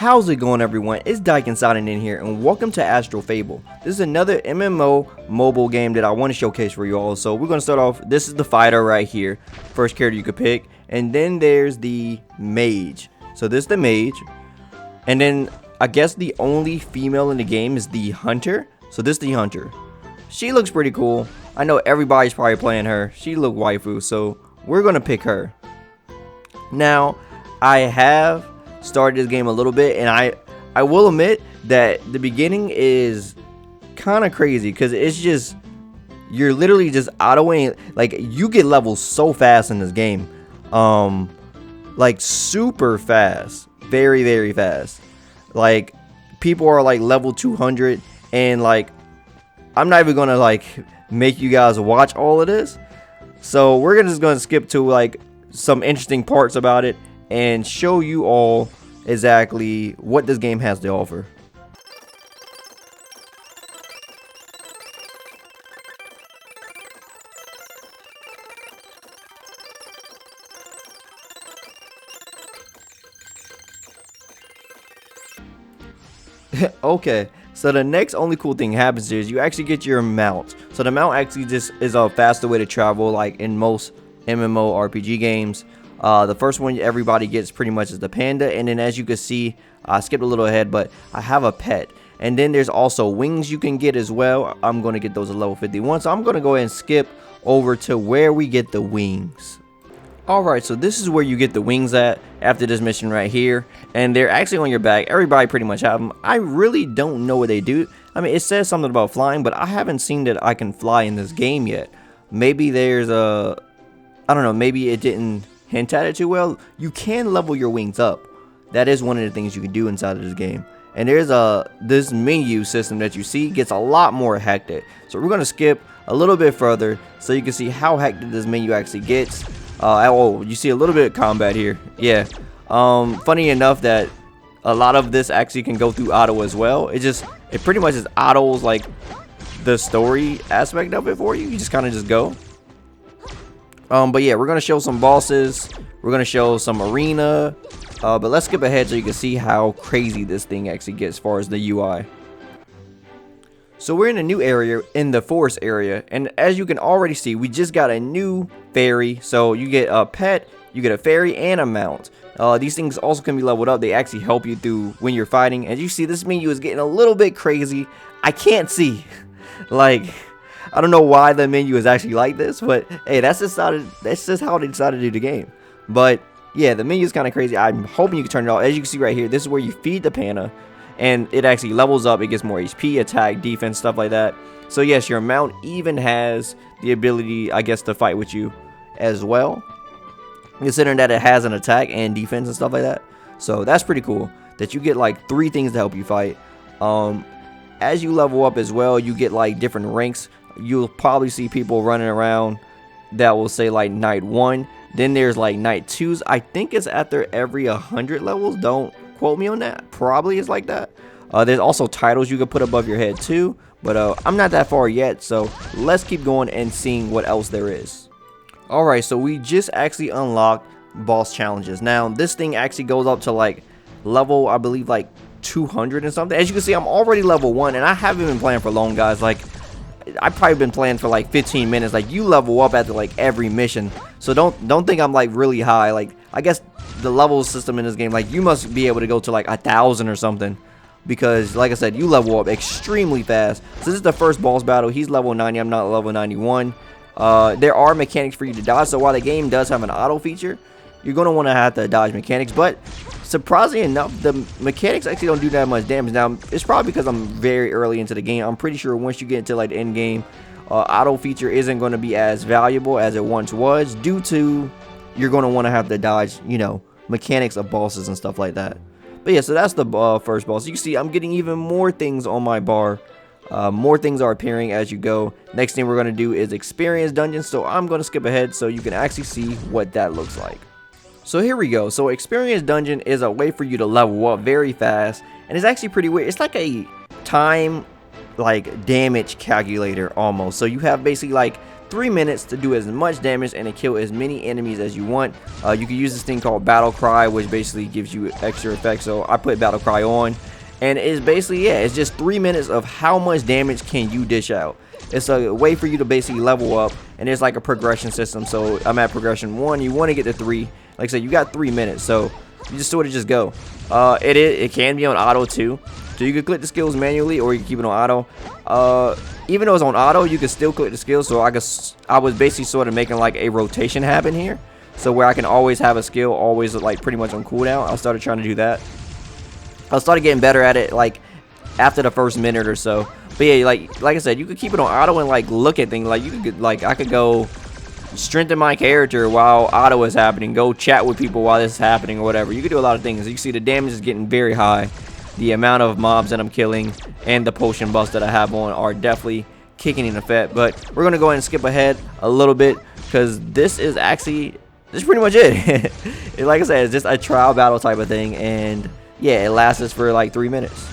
How's it going, everyone? It's DaikenXDan in here, and welcome to Astral Fable. This is another MMO mobile game that I want to showcase for you all. So we're going to start off. This is the fighter right here, first character you could pick, and then there's the mage. So this is the mage, and then I guess the only female in the game is the hunter. So this is the hunter. She looks pretty cool. I know everybody's probably playing her. She look waifu, so we're going to pick her. Now, I have started this game a little bit, and I will admit that the beginning is kind of crazy because it's just, you're literally just autoing, like, you get levels so fast in this game, like super fast, very fast. Like, people are like level 200, and like, I'm not even gonna like make you guys watch all of this, so we're just gonna skip to like some interesting parts about it and show you all exactly what this game has to offer. Okay, so the next only cool thing happens here is you actually get your mount. So the mount actually just is a faster way to travel, like in most MMORPG games. The first one everybody gets pretty much is the panda, and then as you can see, I skipped a little ahead, but I have a pet. And then there's also wings you can get as well. I'm going to get those at level 51, so I'm going to go ahead and skip over to where we get the wings. Alright, so this is where you get the wings at after this mission right here, and they're actually on your back. Everybody pretty much have them. I really don't know what they do. I mean, it says something about flying, but I haven't seen that I can fly in this game yet. Maybe there's a, I don't know, maybe it didn't hint at it too well. You can level your wings up. That is one of the things you can do inside of this game. And there's this menu system that you see gets a lot more hectic. So we're gonna skip a little bit further so you can see how hectic this menu actually gets. Oh, you see a little bit of combat here. Yeah. Funny enough that a lot of this actually can go through auto as well. It pretty much just autos like the story aspect of it for you. You just kind of just go. But yeah, we're gonna show some bosses. We're gonna show some arena. But let's skip ahead so you can see how crazy this thing actually gets as far as the UI. So we're in a new area, in the forest area, and as you can already see, we just got a new fairy. So you get a pet, you get a fairy, and a mount. These things also can be leveled up. They actually help you through when you're fighting. As you see, this menu is getting a little bit crazy. I can't see. Like, I don't know why the menu is actually like this, but hey, that's just how they decided to do the game. But yeah, the menu is kind of crazy. I'm hoping you can turn it off. As you can see right here, this is where you feed the panda, and it actually levels up. It gets more HP, attack, defense, stuff like that. So yes, your mount even has the ability, I guess, to fight with you as well, considering that it has an attack and defense and stuff like that. So that's pretty cool that you get like 3 things to help you fight. As you level up as well, you get like different ranks. You'll probably see people running around that will say like night 1. Then there's like night 2s. I think it's after every 100 levels. Don't quote me on that. Probably it's like that. There's also titles you can put above your head too. But I'm not that far yet. So let's keep going and seeing what else there is. Alright, so we just actually unlocked boss challenges. Now this thing actually goes up to like level, I believe, like 200 and something. As you can see, I'm already level 1, and I haven't been playing for long, guys. Like, I've probably been playing for like 15 minutes. Like, you level up after like every mission, so don't think I'm like really high. Like, I guess the level system in this game, like, you must be able to go to like 1,000 or something, because like I said, you level up extremely fast. So this is the first boss battle. He's level 90. I'm not level 91. There are mechanics for you to dodge, so while the game does have an auto feature, you're going to want to have to dodge mechanics. But surprisingly enough, the mechanics actually don't do that much damage. Now, it's probably because I'm very early into the game. I'm pretty sure once you get into like the end game, auto feature isn't going to be as valuable as it once was, due to you're going to want to have to dodge, you know, mechanics of bosses and stuff like that. But yeah, so that's the first boss. You can see I'm getting even more things on my bar. More things are appearing as you go. Next thing we're going to do is experience dungeons, so I'm going to skip ahead so you can actually see what that looks like. So here we go. So experience dungeon is a way for you to level up very fast, and it's actually pretty weird. It's like a time like damage calculator almost. So you have basically like 3 minutes to do as much damage and to kill as many enemies as you want. You can use this thing called Battle Cry, which basically gives you extra effects. So I put Battle Cry on, and it's basically, yeah, it's just 3 minutes of how much damage can you dish out. It's a way for you to basically level up, and there's like a progression system. So I'm at progression 1, you want to get to 3. Like I said, you got 3 minutes, so you just sort of just go. It can be on auto too, so you can click the skills manually or you can keep it on auto. Even though it's on auto, you can still click the skills. So I was basically sort of making like a rotation happen here, so where I can always have a skill always like pretty much on cooldown. I started trying to do that. I started getting better at it like after the first minute or so. But yeah, like I said, you could keep it on auto and like look at things. Like you could, like, I could go strengthen my character while auto is happening, go chat with people while this is happening or whatever. You could do a lot of things. You can see the damage is getting very high. The amount of mobs that I'm killing and the potion buffs that I have on are definitely kicking in effect. But we're gonna go ahead and skip ahead a little bit, because this is pretty much it. Like I said, it's just a trial battle type of thing, and yeah, it lasts us for like 3 minutes.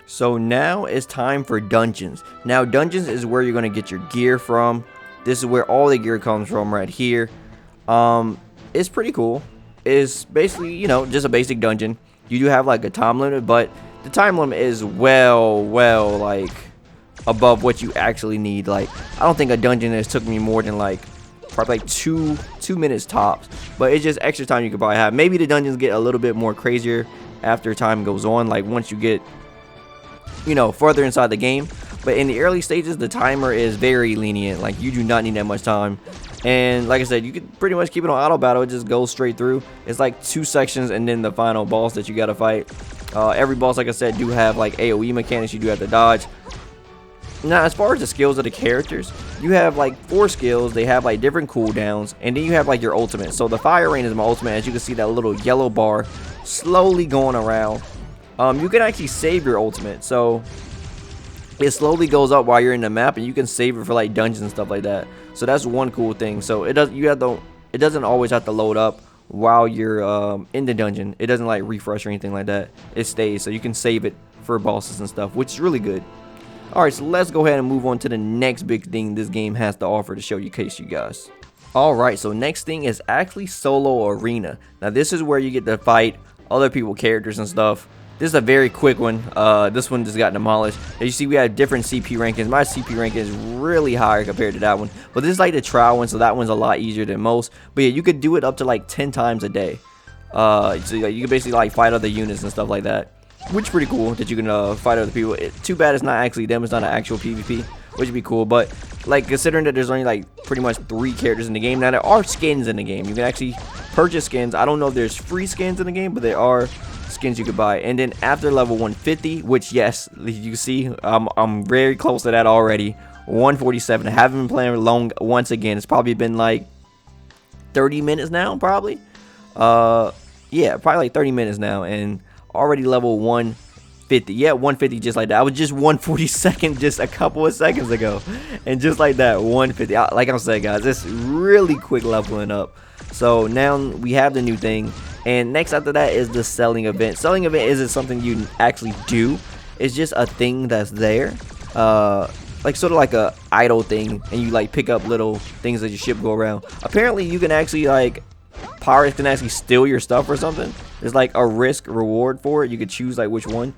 So now it's time for dungeons. Now dungeons is where you're gonna get your gear from. This is where all the gear comes from right here. It's pretty cool. It's basically, you know, just a basic dungeon. You do have like a time limit, but the time limit is well like above what you actually need. Like, I don't think a dungeon has took me more than like probably like two minutes tops, but it's just extra time you could probably have. Maybe the dungeons get a little bit more crazier after time goes on, like once you get, you know, further inside the game. But in the early stages, the timer is very lenient. Like, you do not need that much time. And like I said, you could pretty much keep it on auto battle. It just goes straight through. It's like 2 sections and then the final boss that you gotta fight. Every boss, like I said, do have like AoE mechanics you do have to dodge. Now, as far as the skills of the characters, you have like 4 skills. They have like different cooldowns, and then you have like your ultimate. So the fire rain is my ultimate. As you can see, that little yellow bar slowly going around. You can actually save your ultimate, so it slowly goes up while you're in the map, and you can save it for like dungeons and stuff like that. So that's one cool thing. So it doesn't always have to load up while you're in the dungeon. It doesn't like refresh or anything like that. It stays, so you can save it for bosses and stuff, which is really good. Alright, so let's go ahead and move on to the next big thing this game has to offer to show you guys. Alright, so next thing is actually solo arena. Now this is where you get to fight other people's characters and stuff. This is a very quick one. This one just got demolished. As you see, we have different CP rankings. My CP ranking is really higher compared to that one, but this is like the trial one, so that one's a lot easier than most. But yeah, you could do it up to like 10 times a day. So yeah, you can basically like fight other units and stuff like that, which is pretty cool that you can fight other people. Too bad it's not actually them. It's not an actual PvP, which would be cool. But like, considering that there's only like pretty much 3 characters in the game, now there are skins in the game. You can actually purchase skins. I don't know if there's free skins in the game, but there are skins you could buy. And then after level 150, which yes, you see, I'm very close to that already. 147. I haven't been playing long once again. It's probably been like 30 minutes now, probably. Yeah, probably like 30 minutes now, and already level 150. Yeah, 150 just like that. I was just 142nd just a couple of seconds ago, and just like that, 150. Like I'm saying, guys, it's really quick leveling up. So now we have the new thing, and next after that is the selling event. Selling event isn't something you actually do. It's just a thing that's there, like sort of like a idle thing, and you like pick up little things that your ship go around. Apparently you can actually like, pirates can actually steal your stuff or something. There's like a risk reward for it. You could choose like which one.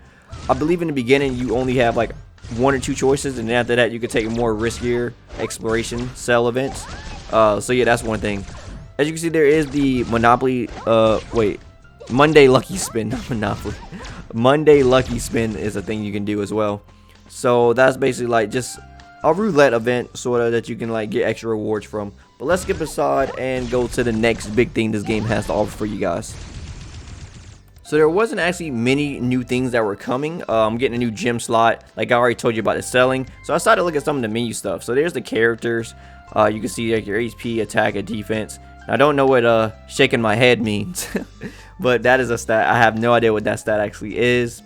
I believe in the beginning you only have like 1 or 2 choices, and then after that you could take more riskier exploration sell events. So yeah, that's one thing. As you can see, there is the Monday Lucky Spin, not Monopoly. Monday Lucky Spin is a thing you can do as well. So that's basically like just a roulette event, sort of, that you can like get extra rewards from. But let's skip aside and go to the next big thing this game has to offer for you guys. So there wasn't actually many new things that were coming. I'm getting a new gym slot, like I already told you about the selling. So I started to look at some of the menu stuff. So there's the characters. You can see like your HP, attack, and defense. I don't know what shaking my head means, but that is a stat. I have no idea what that stat actually is.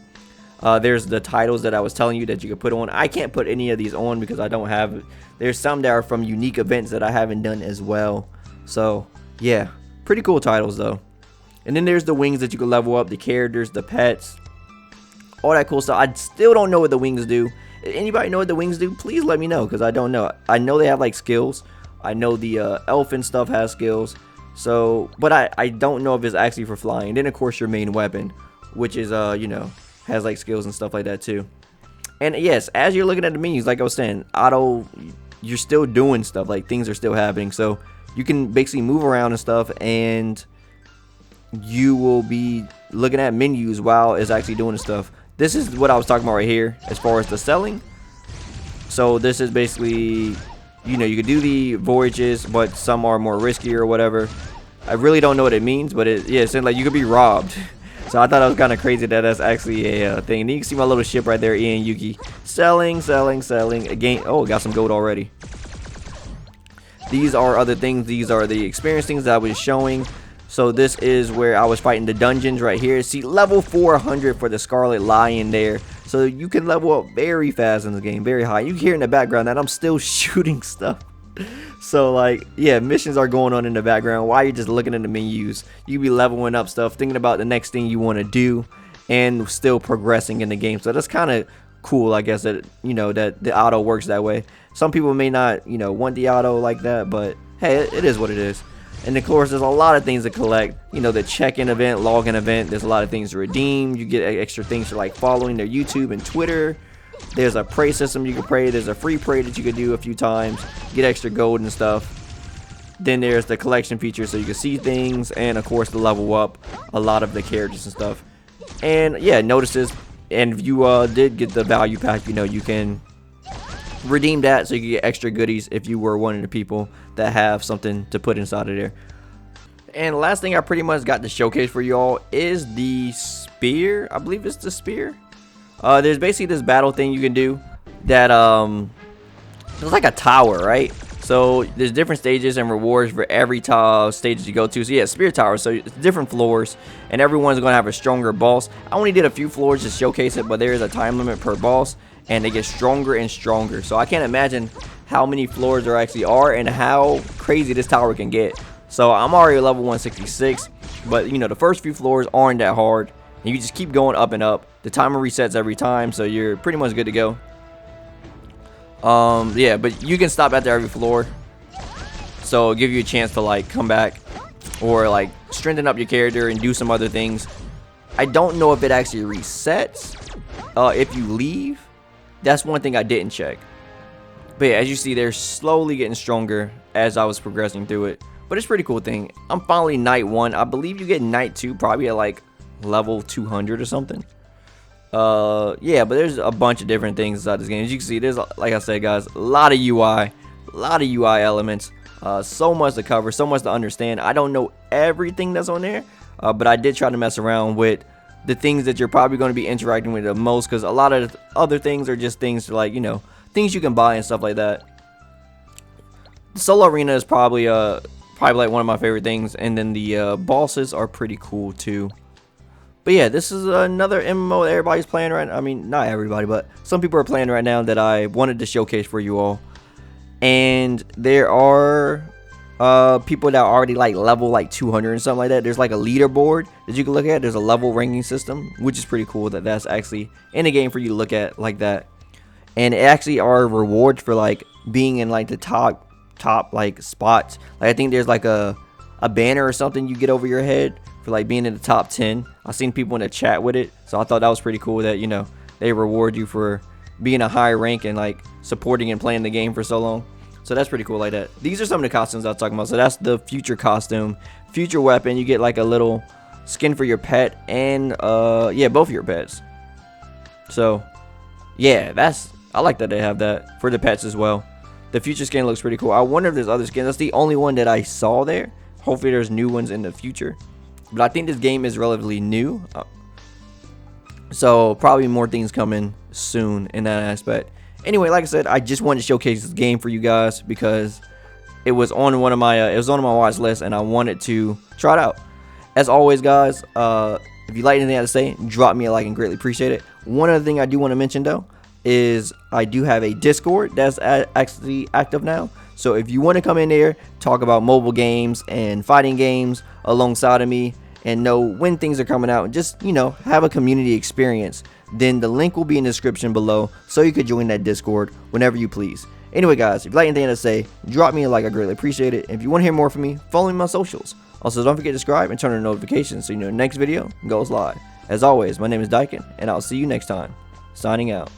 There's the titles that I was telling you that you can put on. I can't put any of these on because I don't have it. There's some that are from unique events that I haven't done as well. So yeah, pretty cool titles though. And then there's the wings that you can level up, the characters, the pets, all that cool stuff. I still don't know what the wings do, Anybody know what the wings do? Please let me know, because I don't know. I know they have like skills. I know the elephant stuff has skills. So, but I don't know if it's actually for flying. Then of course your main weapon, which is you know, has like skills and stuff like that too. And yes, as you're looking at the menus, like I was saying, auto, you're still doing stuff, like things are still happening. So you can basically move around and stuff, and you will be looking at menus while it's actually doing the stuff. This is what I was talking about right here as far as the selling. So this is basically, you know, you could do the voyages, but some are more risky or whatever. I really don't know what it means, but yeah, it's like you could be robbed. So I thought it was kind of crazy that that's actually a thing. And you can see my little ship right there, Ian Yuki. Selling. Again, oh, got some gold already. These are other things. These are the experience things that I was showing. So this is where I was fighting the dungeons right here. See, level 400 for the Scarlet Lion there. So you can level up very fast in the game, very high. You can hear in the background that I'm still shooting stuff. So like, yeah, missions are going on in the background while you're just looking at the menus. You can be leveling up stuff, thinking about the next thing you want to do, and still progressing in the game. So that's kind of cool, I guess, that, you know, that the auto works that way. Some people may not, you know, want the auto like that, but hey, it is what it is. And of course, there's a lot of things to collect. You know, the check-in event, login event. There's a lot of things to redeem. You get extra things for like following their YouTube and Twitter. There's a pray system you can pray. There's a free pray that you can do a few times. Get extra gold and stuff. Then there's the collection feature, so you can see things, and of course the level up a lot of the characters and stuff. And yeah, notices. And if you did get the value pack, you know, you can redeem that so you can get extra goodies if you were one of the people that have something to put inside of there. And the last thing I pretty much got to showcase for you all is the spear. I believe it's the spear. There's basically this battle thing you can do that it's like a tower, right? So there's different stages and rewards for every stage you go to. So yeah, spear tower. So it's different floors, and everyone's gonna have a stronger boss. I only did a few floors to showcase it, but there is a time limit per boss, and they get stronger and stronger. So I can't imagine how many floors there actually are and how crazy this tower can get. So I'm already level 166, but you know, the first few floors aren't that hard, and you just keep going up and up. The timer resets every time, so you're pretty much good to go. Yeah, but you can stop after every floor, so it'll give you a chance to like come back or like strengthen up your character and do some other things. I don't know if it actually resets if you leave. That's one thing I didn't check. But yeah, as you see, they're slowly getting stronger as I was progressing through it. But it's a pretty cool thing. I'm finally night 1. I believe you get night 2 probably at like level 200 or something. Yeah, but there's a bunch of different things inside this game. As you can see, there's, like I said, guys, a lot of UI elements. So much to cover, so much to understand. I don't know everything that's on there, but I did try to mess around with the things that you're probably going to be interacting with the most, because a lot of other things are just things like, you know, things you can buy and stuff like that. The solo arena is probably like one of my favorite things, and then the bosses are pretty cool too. But yeah, this is another MMO that everybody's playing right now. I mean, not everybody, but some people are playing right now that I wanted to showcase for you all. And there are people that are already like level like 200 and something like that. There's like a leaderboard that you can look at. There's a level ranking system, which is pretty cool that that's actually in the game for you to look at like that. And it actually are rewards for like being in like the top like spots. Like I think there's like a banner or something you get over your head for like being in the top 10. I've seen people in the chat with it, so I thought that was pretty cool that, you know, they reward you for being a high rank and like supporting and playing the game for so long. So that's pretty cool like that. These are some of the costumes I was talking about. So that's the future costume, future weapon. You get like a little skin for your pet and yeah, both of your pets. So yeah, I like that they have that for the pets as well. The future skin looks pretty cool. I wonder if there's other skins. That's the only one that I saw there. Hopefully there's new ones in the future. But I think this game is relatively new. So probably more things coming soon in that aspect. Anyway, like I said, I just wanted to showcase this game for you guys because it was on one of my watch list, and I wanted to try it out. As always, guys, if you like anything I have to say, drop me a like and greatly appreciate it. One other thing I do want to mention though is I do have a Discord that's actually active now. So if you want to come in there, talk about mobile games and fighting games alongside of me, and know when things are coming out and just, have a community experience, then the link will be in the description below so you could join that Discord whenever you please. Anyway guys, if you like anything to say, drop me a like, I greatly appreciate it. And if you want to hear more from me, follow me on my socials. Also, don't forget to subscribe and turn on notifications so you know the next video goes live. As always, my name is Daiken, and I'll see you next time. Signing out.